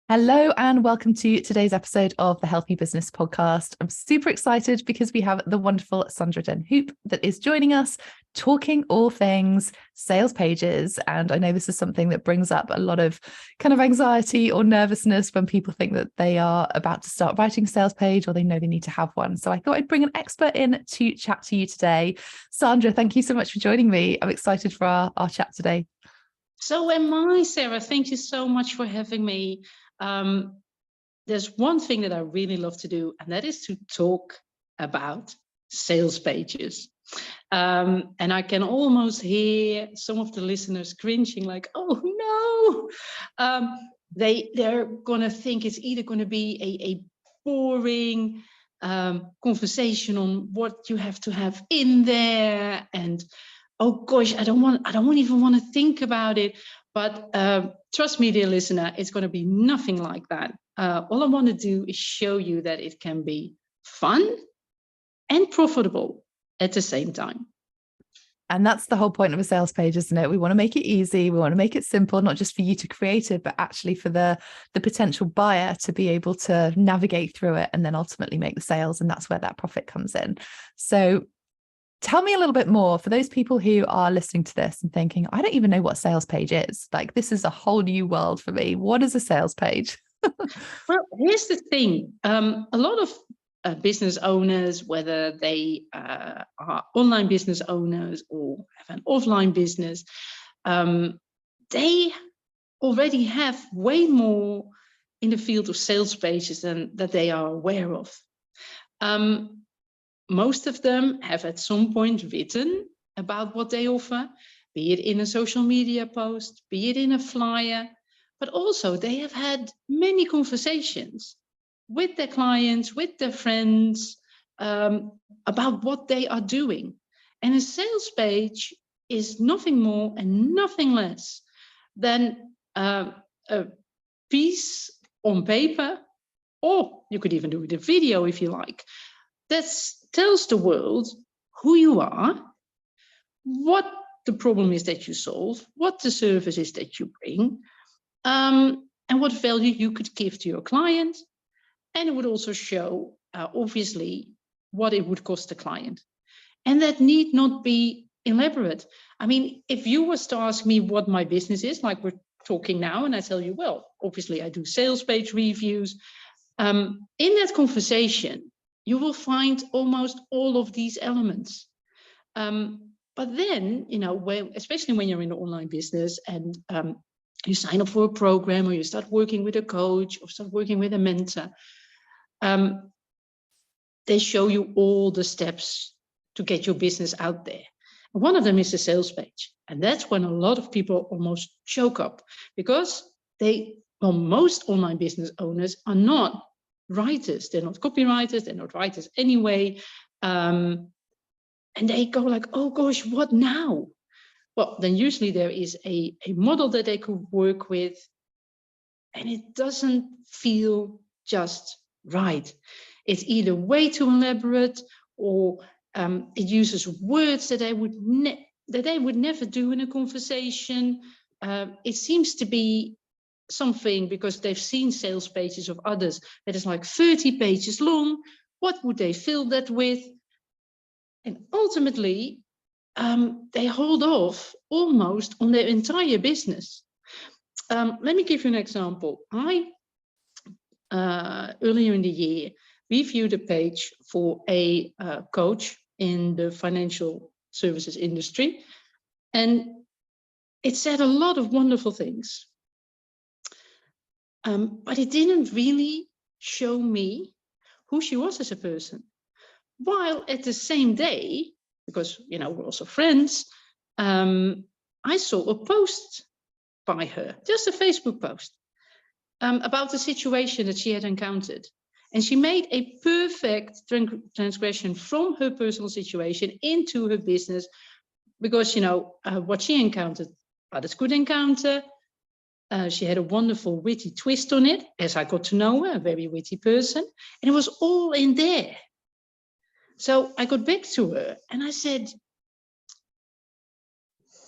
Hello and welcome to today's episode of the Healthy Business Podcast. I'm super excited because we have the wonderful Sandra Ten Hoope that is joining us, talking all things sales pages. And I know this is something that brings up a lot of kind of anxiety or nervousness when people think that they are about to start writing a sales page or they know they need to have one. So I thought I'd bring an expert in to chat to you today. Sandra, thank you so much for joining me. I'm excited for our chat today. So am I, Sarah. Thank you so much for having me. There's one thing that I really love to do, and that is to talk about sales pages. And I can almost hear some of the listeners cringing like, oh no, they're going to think it's either going to be a boring conversation on what you have to have in there. And oh gosh, I don't even want to think about it. But trust me, dear listener, it's going to be nothing like that. All I want to do is show you that it can be fun and profitable at the same time. And that's the whole point of a sales page, isn't it? We want to make it easy. We want to make it simple, not just for you to create it, but actually for the potential buyer to be able to navigate through it and then ultimately make the sales. And that's where that profit comes in. So tell me a little bit more for those people who are listening to this and thinking, I don't even know what a sales page is. Like, this is a whole new world for me. What is a sales page? Well, here's the thing. A lot of business owners, whether they are online business owners or have an offline business, they already have way more in the field of sales pages than that they are aware of. Most of them have at some point written about what they offer, be it in a social media post, be it in a flyer, but also they have had many conversations with their clients, with their friends, about what they are doing. And a sales page is nothing more and nothing less than a piece on paper, or you could even do it in video if you like, that tells the world who you are, what the problem is that you solve, what the service is that you bring, and what value you could give to your client. And it would also show, obviously, what it would cost the client. And that need not be elaborate. I mean, if you was to ask me what my business is, like we're talking now, and I tell you, well, obviously I do sales page reviews. In that conversation, you will find almost all of these elements. But then, especially when you're in an online business and you sign up for a program or you start working with a coach or start working with a mentor, they show you all the steps to get your business out there. And one of them is the sales page. And that's when a lot of people almost choke up because most online business owners are not writers. They're not copywriters. They're not writers anyway. And they go like, oh gosh, what now? Well, then usually there is a model that they could work with, and it doesn't feel just right. It's either way too elaborate, or it uses words that they would never do in a conversation. It seems to be something because they've seen sales pages of others that is like 30 pages long. What would they fill that with? And ultimately, they hold off almost on their entire business. Let me give you an example. I, earlier in the year, reviewed a page for a coach in the financial services industry. And it said a lot of wonderful things. But it didn't really show me who she was as a person. While at the same day, because, we're also friends, I saw a post by her, just a Facebook post, about the situation that she had encountered. And she made a perfect transgression from her personal situation into her business because, what she encountered, others could encounter. She had a wonderful witty twist on it, as I got to know her, a very witty person. And it was all in there. So I got back to her and I said,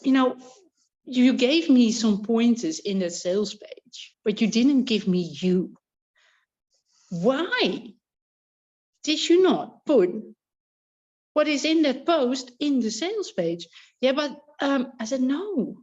you gave me some pointers in that sales page. page, but you didn't give me you. Why did you not put what is in that post in the sales page? Yeah, but I said, no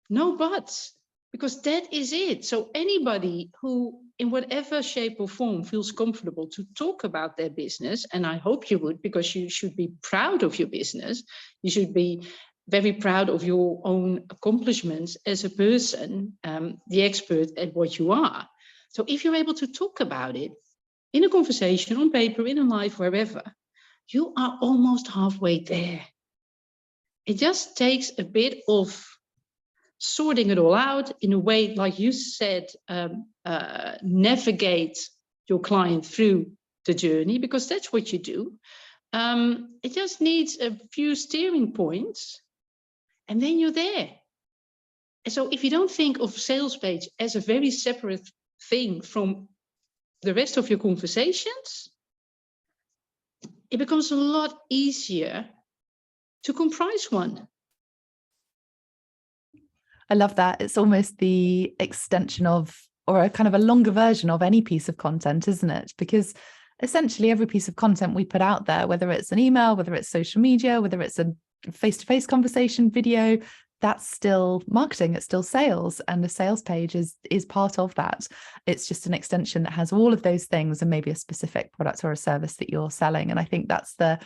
buts, because that is it. So anybody who in whatever shape or form feels comfortable to talk about their business, and I hope you would, because you should be proud of your business. You should be very proud of your own accomplishments as a person, the expert at what you are. So if you're able to talk about it in a conversation, on paper, in a live, wherever, you are almost halfway there. It just takes a bit of sorting it all out in a way, like you said, navigate your client through the journey, because that's what you do. It just needs a few steering points, and then you're there. And so if you don't think of sales page as a very separate thing from the rest of your conversations, it becomes a lot easier to comprise one. I love that. It's almost the extension of, or a kind of a longer version of any piece of content, isn't it? Because essentially every piece of content we put out there, whether it's an email, whether it's social media, whether it's a face-to-face conversation, video, that's still marketing, it's still sales, and the sales page is part of that. It's just an extension that has all of those things and maybe a specific product or a service that you're selling. And I think that's the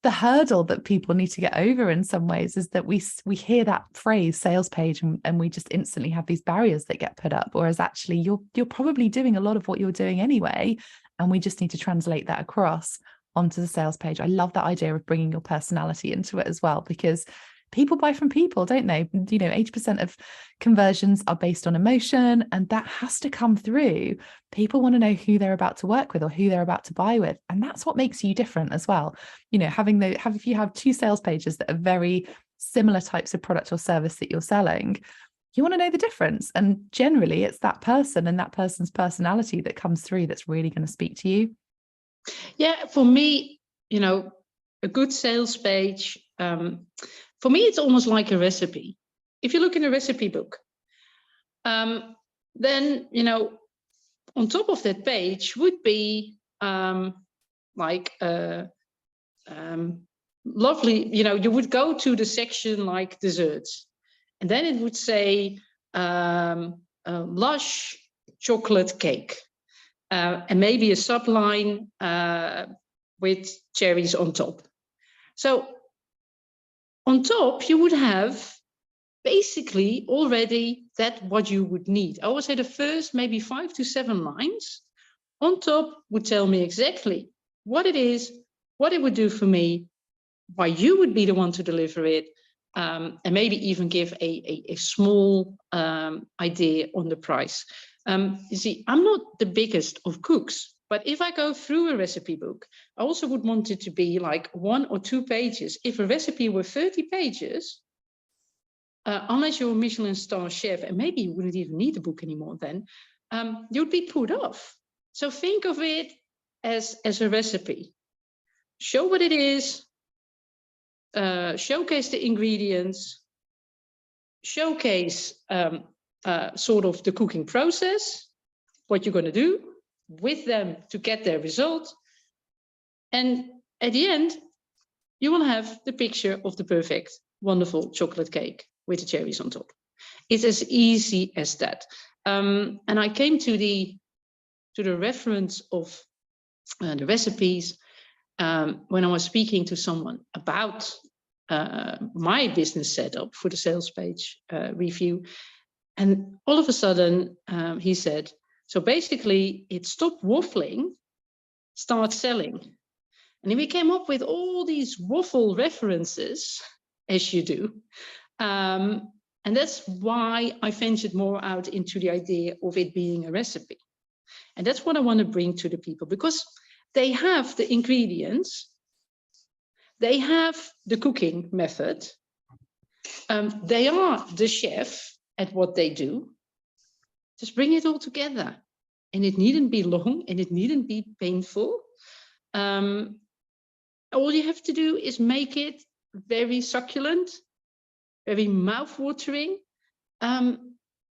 hurdle that people need to get over in some ways, is that we hear that phrase sales page and we just instantly have these barriers that get put up, whereas actually you're probably doing a lot of what you're doing anyway, and we just need to translate that across onto the sales page. I love that idea of bringing your personality into it as well, because people buy from people, don't they? 80% of conversions are based on emotion, and that has to come through. People want to know who they're about to work with or who they're about to buy with, and that's what makes you different as well. If you have two sales pages that are very similar types of product or service that you're selling, you want to know the difference, and generally it's that person and that person's personality that comes through that's really going to speak to you. Yeah, for me, a good sales page, for me, it's almost like a recipe. If you look in a recipe book, then, on top of that page would be like lovely, you would go to the section like desserts, and then it would say lush chocolate cake, and maybe a subline with cherries on top. So on top, you would have basically already that what you would need. I would say the first maybe 5 to 7 lines on top would tell me exactly what it is, what it would do for me, why you would be the one to deliver it, and maybe even give a small idea on the price. You see, I'm not the biggest of cooks, but if I go through a recipe book, I also would want it to be like 1 or 2 pages. If a recipe were 30 pages, unless you're a Michelin star chef, and maybe you wouldn't even need the book anymore then, you'd be put off. So think of it as a recipe. Show what it is, showcase the ingredients, showcase sort of the cooking process, what you're going to do with them to get their result. And at the end, you will have the picture of the perfect, wonderful chocolate cake with the cherries on top. It's as easy as that. And I came to the reference of the recipes when I was speaking to someone about my business setup for the sales page review. And all of a sudden, he said, so basically, it's stop waffling, start selling. And then we came up with all these waffle references, as you do. And that's why I ventured more out into the idea of it being a recipe. And that's what I want to bring to the people, because they have the ingredients, they have the cooking method, they are the chef at what they do. Just bring it all together. And it needn't be long, and it needn't be painful. All you have to do is make it very succulent, very mouth-watering. And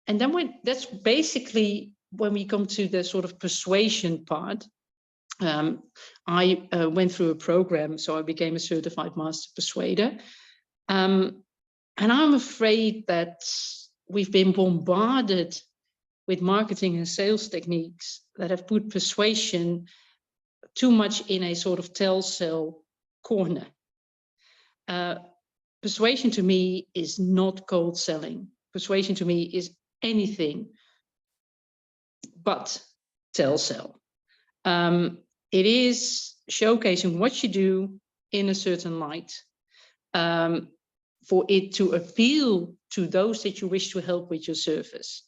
And then that's basically when we come to the sort of persuasion part. I went through a program, so I became a certified master persuader. And I'm afraid that we've been bombarded with marketing and sales techniques that have put persuasion too much in a sort of tell-sell corner. Persuasion to me is not cold selling. Persuasion to me is anything but tell-sell. It is showcasing what you do in a certain light, for it to appeal to those that you wish to help with your service.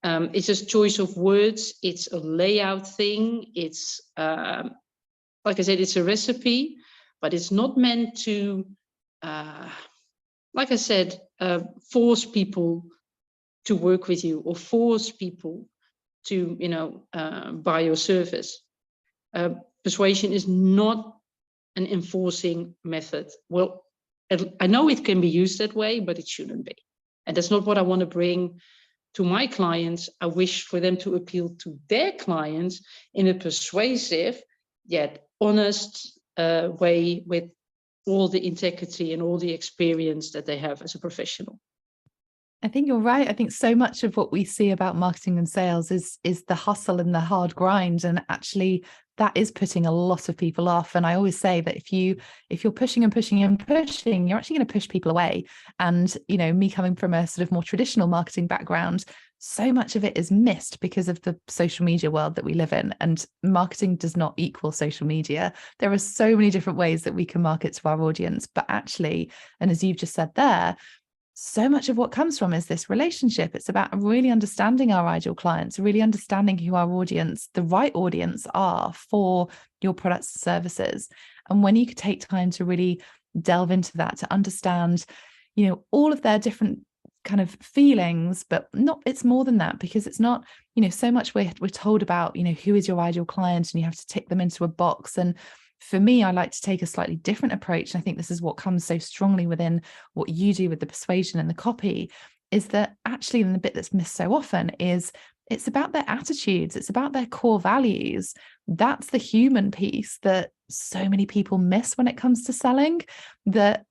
It's a choice of words. It's a layout thing. It's, like I said, it's a recipe, but it's not meant to, like I said, force people to work with you or force people to, buy your service. Persuasion is not an enforcing method. Well, I know it can be used that way, but it shouldn't be. And that's not what I want to bring to my clients. I wish for them to appeal to their clients in a persuasive yet honest way, with all the integrity and all the experience that they have as a professional. I think you're right. I think so much of what we see about marketing and sales is the hustle and the hard grind. And actually that is putting a lot of people off. And I always say that if you're pushing and pushing and pushing, you're actually going to push people away. And, me coming from a sort of more traditional marketing background, so much of it is missed because of the social media world that we live in. And marketing does not equal social media. There are so many different ways that we can market to our audience. But actually, and as you've just said there, so much of what comes from is this relationship. It's about really understanding our ideal clients, really understanding who our audience, the right audience are for your products and services. And when you could take time to really delve into that, to understand, all of their different kind of feelings, but it's more than that, because it's not, so much we're told about, who is your ideal client and you have to tick them into a box. And for me, I like to take a slightly different approach. And I think this is what comes so strongly within what you do with the persuasion and the copy, is that actually, and the bit that's missed so often, is it's about their attitudes. It's about their core values. That's the human piece that so many people miss when it comes to selling. That,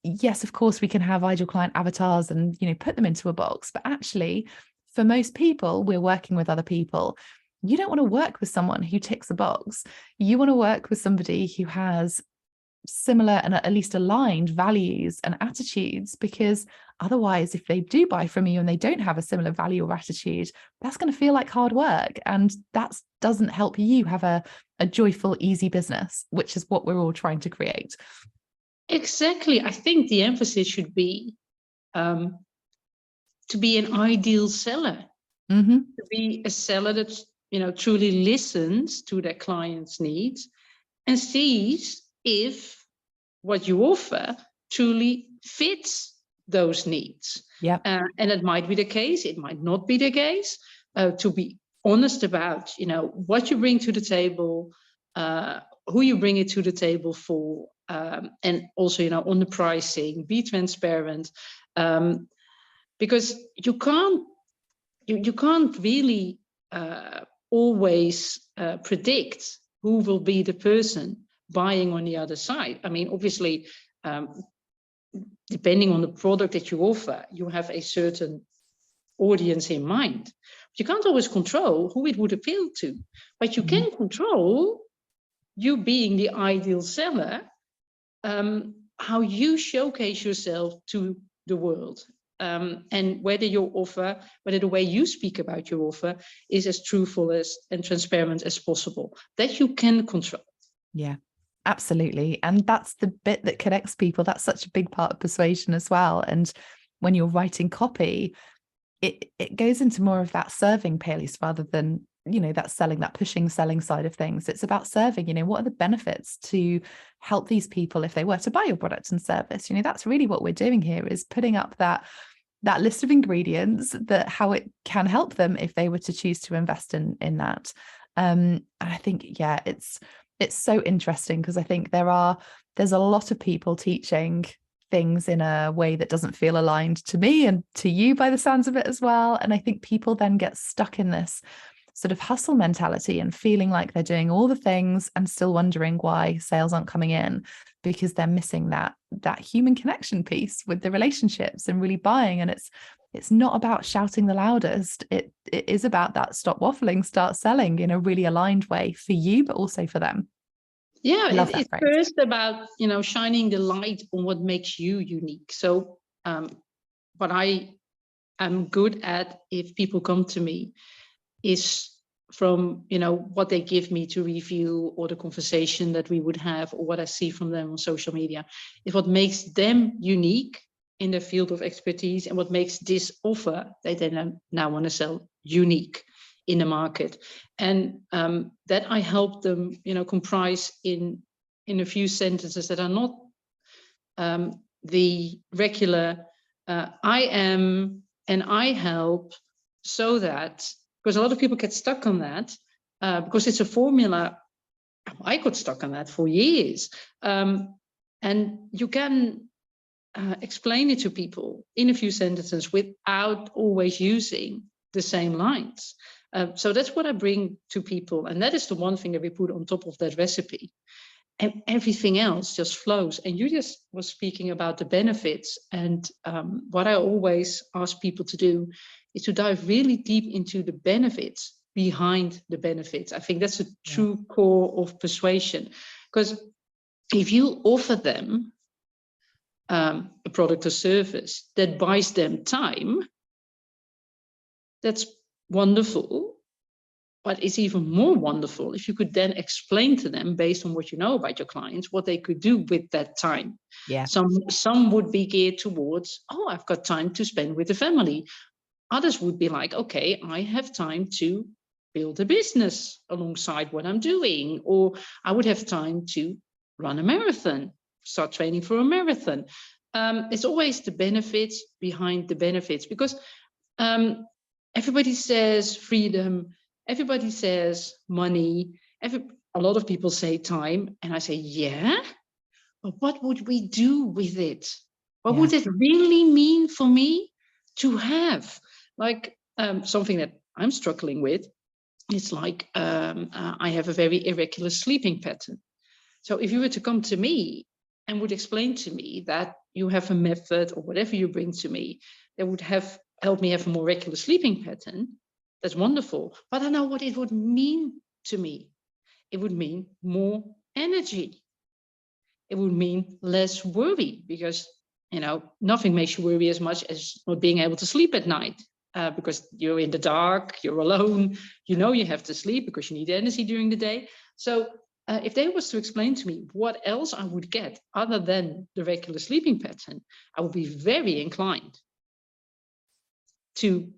yes, of course, we can have ideal client avatars and, put them into a box. But actually, for most people, we're working with other people. You don't want to work with someone who ticks a box. You want to work with somebody who has similar and at least aligned values and attitudes, because otherwise, if they do buy from you and they don't have a similar value or attitude, that's going to feel like hard work. And that doesn't help you have a joyful, easy business, which is what we're all trying to create. Exactly. I think the emphasis should be to be an ideal seller, to be a seller that truly listens to their clients' needs and sees if what you offer truly fits those needs. Yeah. And it might be the case, it might not be the case. To be honest about, what you bring to the table, who you bring it to the table for, and also, on the pricing, be transparent, because you can't really always predict who will be the person buying on the other side. I mean, obviously, depending on the product that you offer, you have a certain audience in mind. You can't always control who it would appeal to, but you can control, you being the ideal seller, how you showcase yourself to the world. And whether the way you speak about your offer is as truthful and transparent as possible, that you can control. Yeah, absolutely. And that's the bit that connects people. That's such a big part of persuasion as well. And when you're writing copy, it goes into more of that serving piece rather than, that selling, that pushing selling side of things. It's about serving, what are the benefits to help these people if they were to buy your product and service. That's really what we're doing here, is putting up that list of ingredients, that how it can help them if they were to choose to invest in that. And I think, yeah, it's so interesting, because I think there's a lot of people teaching things in a way that doesn't feel aligned to me and to you by the sounds of it as well. And I think people then get stuck in this sort of hustle mentality and feeling like they're doing all the things and still wondering why sales aren't coming in, because they're missing that human connection piece with the relationships and really buying. And it's not about shouting the loudest. It is about that stop waffling, start selling in a really aligned way for you, but also for them. Yeah, it's first about, shining the light on what makes you unique. So what I am good at, if people come to me, is from, what they give me to review, or the conversation that we would have, or what I see from them on social media, is what makes them unique in their field of expertise, and what makes this offer that they now want to sell unique in the market. And that I help them, comprise in a few sentences that are not the regular I am and I help, so that, because a lot of people get stuck on that, because it's a formula. I got stuck on that for years. And you can explain it to people in a few sentences without always using the same lines. So that's what I bring to people. And that is the one thing that we put on top of that recipe. And everything else just flows. And you just was speaking about the benefits. And what I always ask people to do is to dive really deep into the benefits behind the benefits. I think that's a true core of persuasion. Because if you offer them a product or service that buys them time, that's wonderful. But it's even more wonderful if you could then explain to them, based on what you know about your clients, what they could do with that time. Yeah. Some would be geared towards, I've got time to spend with the family. Others would be like, okay, I have time to build a business alongside what I'm doing, or I would have time to run a marathon, start training for a marathon. It's always the benefits behind the benefits, because everybody says freedom. Everybody says money. A lot of people say time. And I say, yeah, but what would we do with it? What would it really mean for me to have? Like something that I'm struggling with, it's like I have a very irregular sleeping pattern. So if you were to come to me and would explain to me that you have a method or whatever you bring to me that would help me have a more regular sleeping pattern, that's wonderful. But I know what it would mean to me. It would mean more energy. It would mean less worry, because, nothing makes you worry as much as not being able to sleep at night, because you're in the dark, you're alone, you have to sleep because you need energy during the day. So if they was to explain to me what else I would get other than the regular sleeping pattern, I would be very inclined to,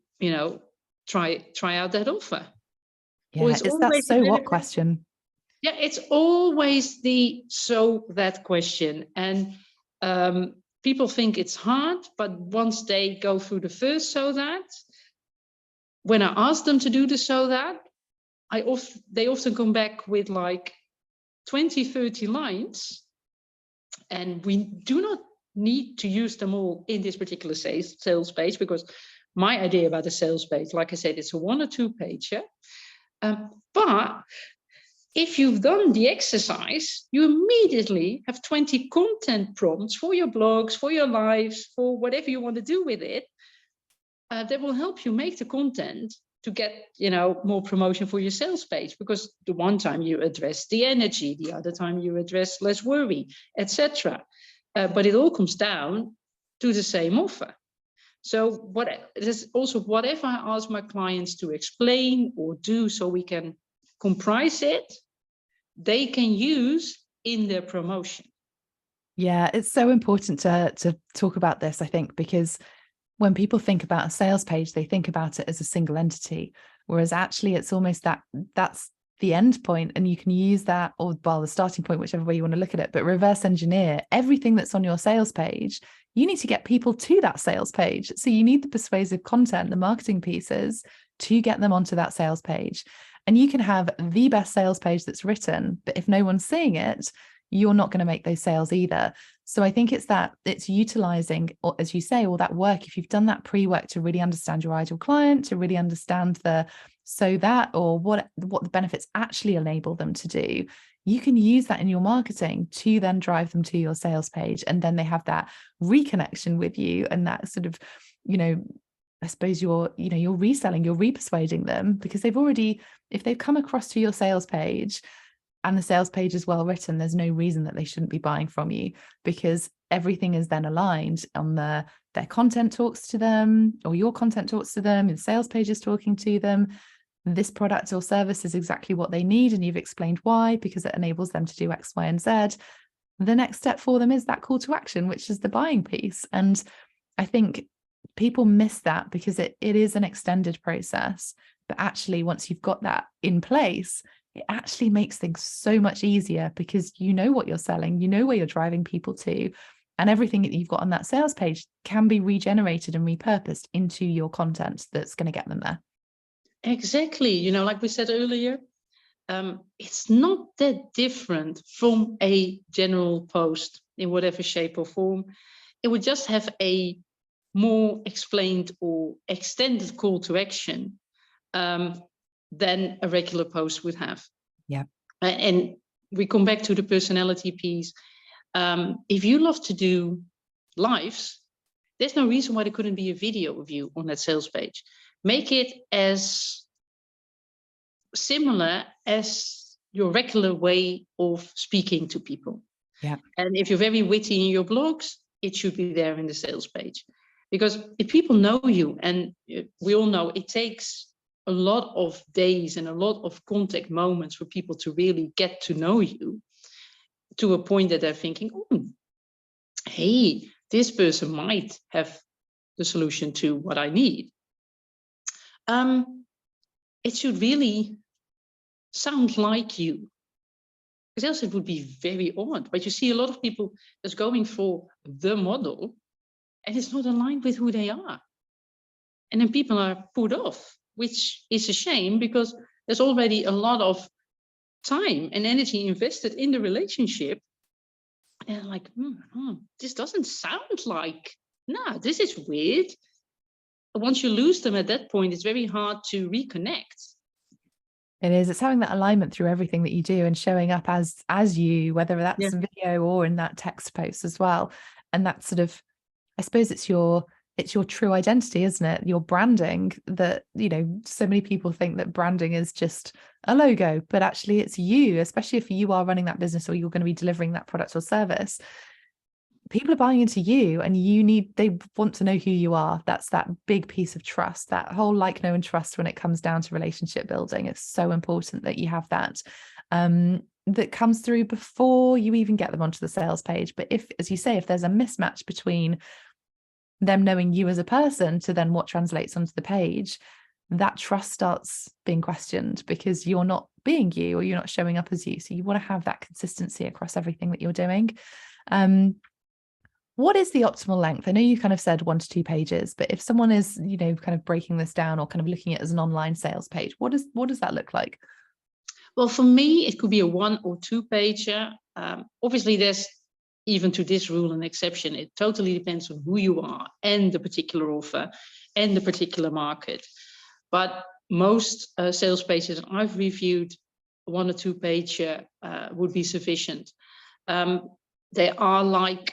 try out that offer. Yeah, it's that so what question. Yeah, it's always the so that question. And people think it's hard, but once they go through the first so that, when I ask them to do the so that, they often come back with like 20, 30 lines. And we do not need to use them all in this particular sales page, because my idea about a sales page, like I said, it's a 1 or 2 pager. But if you've done the exercise, you immediately have 20 content prompts for your blogs, for your lives, for whatever you want to do with it, that will help you make the content to get, more promotion for your sales page. Because the one time you address the energy, the other time you address less worry, etc. But it all comes down to the same offer. So whatever I ask my clients to explain or do, so we can comprise it, they can use in their promotion. Yeah, it's so important to talk about this, I think, because when people think about a sales page, they think about it as a single entity, whereas actually it's almost that's the end point, and you can use that, or the starting point, whichever way you want to look at it, but reverse engineer everything that's on your sales page. You need to get people to that sales page. So you need the persuasive content, the marketing pieces, to get them onto that sales page. And you can have the best sales page that's written, but if no one's seeing it, you're not going to make those sales either. So I think it's utilizing, or as you say, all that work. If you've done that pre-work to really understand your ideal client, to really understand what the benefits actually enable them to do, you can use that in your marketing to then drive them to your sales page. And then they have that reconnection with you, and that sort of, I suppose you're reselling, you're re-persuading them, because if they've come across to your sales page and the sales page is well written, there's no reason that they shouldn't be buying from you, because everything is then aligned on their content talks to them, or your content talks to them, and sales page is talking to them. This product or service is exactly what they need, and you've explained why, because it enables them to do X, Y, and Z. The next step for them is that call to action, which is the buying piece. And I think people miss that because it is an extended process. But actually, once you've got that in place, it actually makes things so much easier, because you know what you're selling, you know where you're driving people to, and everything that you've got on that sales page can be regenerated and repurposed into your content that's going to get them there. Exactly. Like we said earlier, it's not that different from a general post in whatever shape or form. It would just have a more explained or extended call to action than a regular post would have. Yeah. And we come back to the personality piece. If you love to do lives, there's no reason why there couldn't be a video of you on that sales page. Make it as similar as your regular way of speaking to people. Yeah. And if you're very witty in your blogs, it should be there in the sales page. Because if people know you, and we all know it takes a lot of days and a lot of contact moments for people to really get to know you, to a point that they're thinking, oh, hey, this person might have the solution to what I need. It should really sound like you, because else it would be very odd. But you see a lot of people that's going for the model, and it's not aligned with who they are. And then people are put off, which is a shame, because there's already a lot of time and energy invested in the relationship. And like, this doesn't sound like, this is weird. Once you lose them at that point, it's very hard to reconnect. It is. It's having that alignment through everything that you do and showing up as you, whether that's video or in that text post as well. And that sort of, I suppose it's your true identity, isn't it? Your branding. That, so many people think that branding is just a logo, but actually it's you, especially if you are running that business or you're going to be delivering that product or service. People are buying into you, and they want to know who you are. That's that big piece of trust, that whole like, know, and trust when it comes down to relationship building. It's so important that you have that that comes through before you even get them onto the sales page. But if, as you say, if there's a mismatch between them knowing you as a person to then what translates onto the page, that trust starts being questioned, because you're not being you, or you're not showing up as you. So you want to have that consistency across everything that you're doing. What is the optimal length? I know you kind of said 1 to 2 pages, but if someone is, kind of breaking this down or kind of looking at it as an online sales page, what does that look like? Well, for me, it could be a 1 or 2 pager. Obviously, there's, even to this rule, an exception. It totally depends on who you are and the particular offer and the particular market. But most sales pages I've reviewed, 1 or 2 pager would be sufficient. They are like,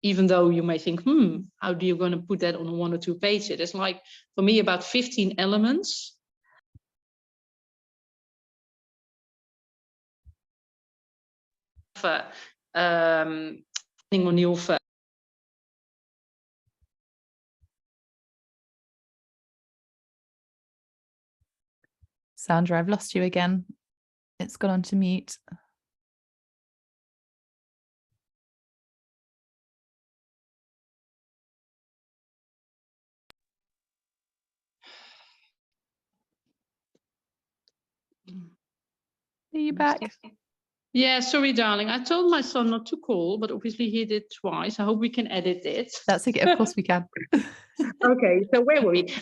even though you may think, how are you going to put that on a 1 or 2 pages? There's like, for me, about 15 elements. On the offer. Sandra, I've lost you again. It's gone on to mute. Are you back? Yeah, sorry, darling. I told my son not to call, but obviously he did twice. I hope we can edit it. That's okay. Of course we can. Okay, so where were we?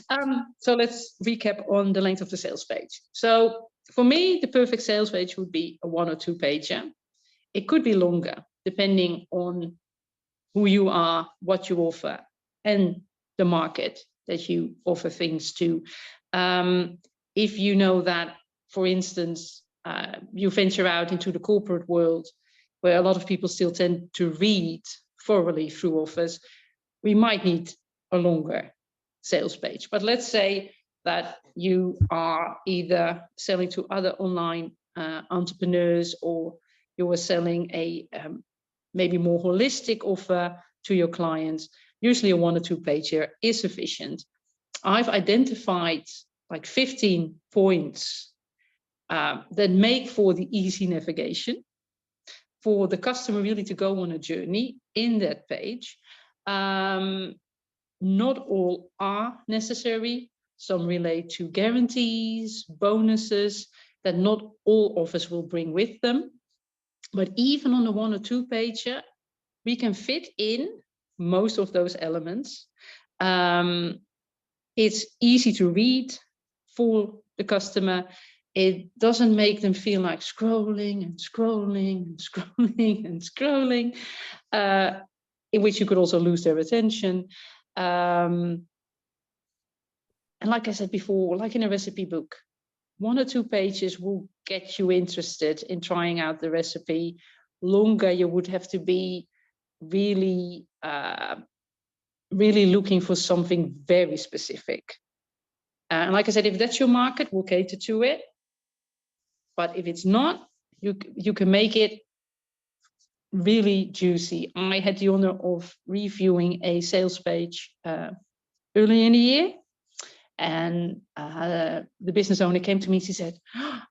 So let's recap on the length of the sales page. So for me, the perfect sales page would be a 1 or 2 pager. It could be longer, depending on who you are, what you offer, and the market that you offer things to. If you know that, for instance, you venture out into the corporate world, where a lot of people still tend to read thoroughly through offers, we might need a longer sales page. But let's say that you are either selling to other online entrepreneurs, or you are selling a maybe more holistic offer to your clients. Usually a 1 or 2 page here is sufficient. I've identified like 15 points that make for the easy navigation, for the customer really to go on a journey in that page. Not all are necessary. Some relate to guarantees, bonuses that not all offers will bring with them. But even on a 1 or 2 pager, we can fit in most of those elements. It's easy to read for the customer. It doesn't make them feel like scrolling and scrolling and scrolling and scrolling, in which you could also lose their attention. And like I said before, like in a recipe book, 1 or 2 pages will get you interested in trying out the recipe. Longer, you would have to be really, really looking for something very specific. And like I said, if that's your market, we'll cater to it. But if it's not, you can make it really juicy. I had the honor of reviewing a sales page early in the year. And the business owner came to me, she said, oh,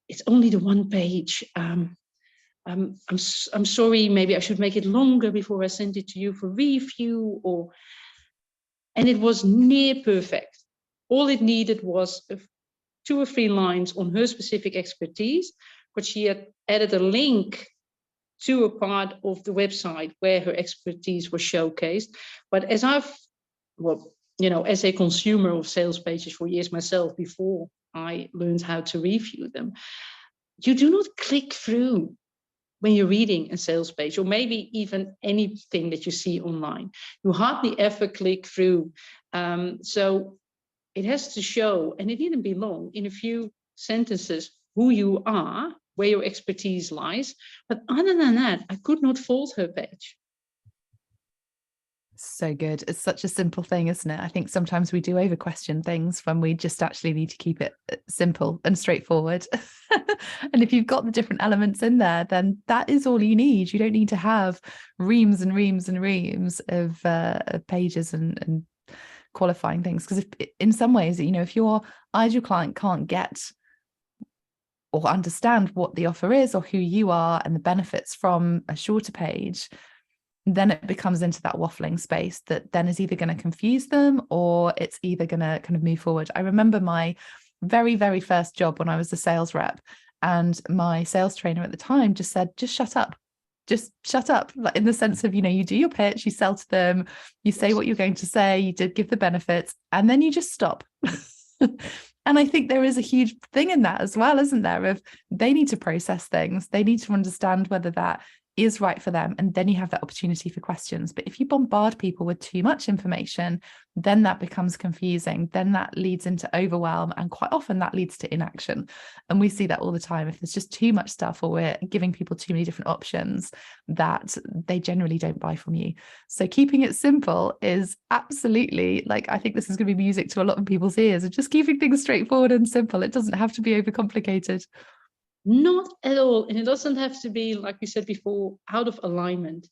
it's only the 1 page. I'm sorry, maybe I should make it longer before I send it to you for review. And it was near perfect. All it needed was 2 or 3 lines on her specific expertise, but she had added a link to a part of the website where her expertise was showcased. But as as a consumer of sales pages for years myself, before I learned how to review them, you do not click through when you're reading a sales page, or maybe even anything that you see online. You hardly ever click through. So it has to show, and it needn't be long, in a few sentences, who you are, where your expertise lies. But other than that, I could not fault her page. So good. It's such a simple thing, isn't it? I think sometimes we do over question things when we just actually need to keep it simple and straightforward. And if you've got the different elements in there, then that is all you need. You don't need to have reams and reams and reams of pages and qualifying things. Because in some ways, if your ideal client can't get or understand what the offer is or who you are and the benefits from a shorter page, then it becomes into that waffling space that then is either going to confuse them or it's either going to kind of move forward. I remember my very, very first job when I was a sales rep, and my sales trainer at the time just said, just shut up. Just shut up, like in the sense of, you do your pitch, you sell to them, you say what you're going to say, you did give the benefits, and then you just stop. And I think there is a huge thing in that as well, isn't there? Of they need to process things, they need to understand whether that is right for them, and then you have that opportunity for questions. But if you bombard people with too much information, then that becomes confusing, then that leads into overwhelm, and quite often that leads to inaction. And we see that all the time. If there's just too much stuff, or we're giving people too many different options, that they generally don't buy from you. So keeping it simple is absolutely, I think this is going to be music to a lot of people's ears, of just keeping things straightforward and simple. It doesn't have to be overcomplicated. Not at all. And it doesn't have to be, like we said before, out of alignment.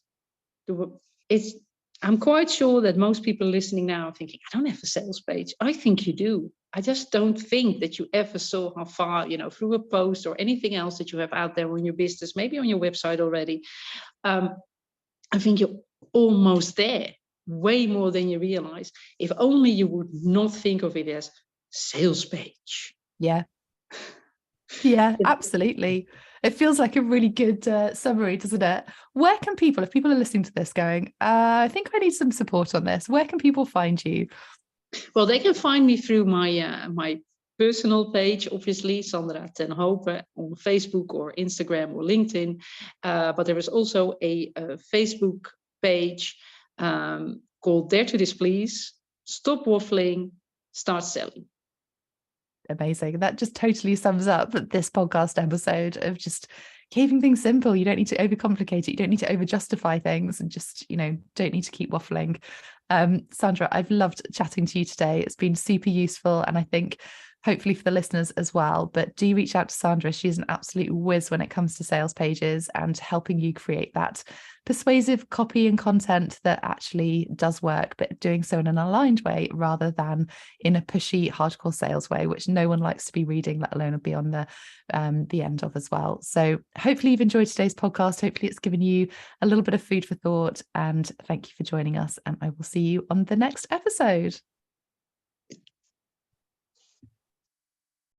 I'm quite sure that most people listening now are thinking, I don't have a sales page. I think you do. I just don't think that you ever saw how far, through a post or anything else that you have out there on your business, maybe on your website already. I think you're almost there, way more than you realize. If only you would not think of it as sales page. Yeah. Yeah, absolutely. It feels like a really good summary, doesn't it? Where can people, if people are listening to this going, I think I need some support on this, where can people find you? Well, they can find me through my personal page, obviously, Sandra Ten Hoope, on Facebook or Instagram or LinkedIn. But there is also a Facebook page called Dare to Displease, Stop Waffling, Start Selling. Amazing. That just totally sums up this podcast episode of just keeping things simple. You don't need to overcomplicate it. You don't need to over-justify things, and just, don't need to keep waffling. Sandra, I've loved chatting to you today. It's been super useful, and I think hopefully for the listeners as well. But do reach out to Sandra. She's an absolute whiz when it comes to sales pages and helping you create that persuasive copy and content that actually does work, but doing so in an aligned way rather than in a pushy, hardcore sales way, which no one likes to be reading, let alone be on the end of as well. So hopefully you've enjoyed today's podcast. Hopefully it's given you a little bit of food for thought, and thank you for joining us. And I will see you on the next episode.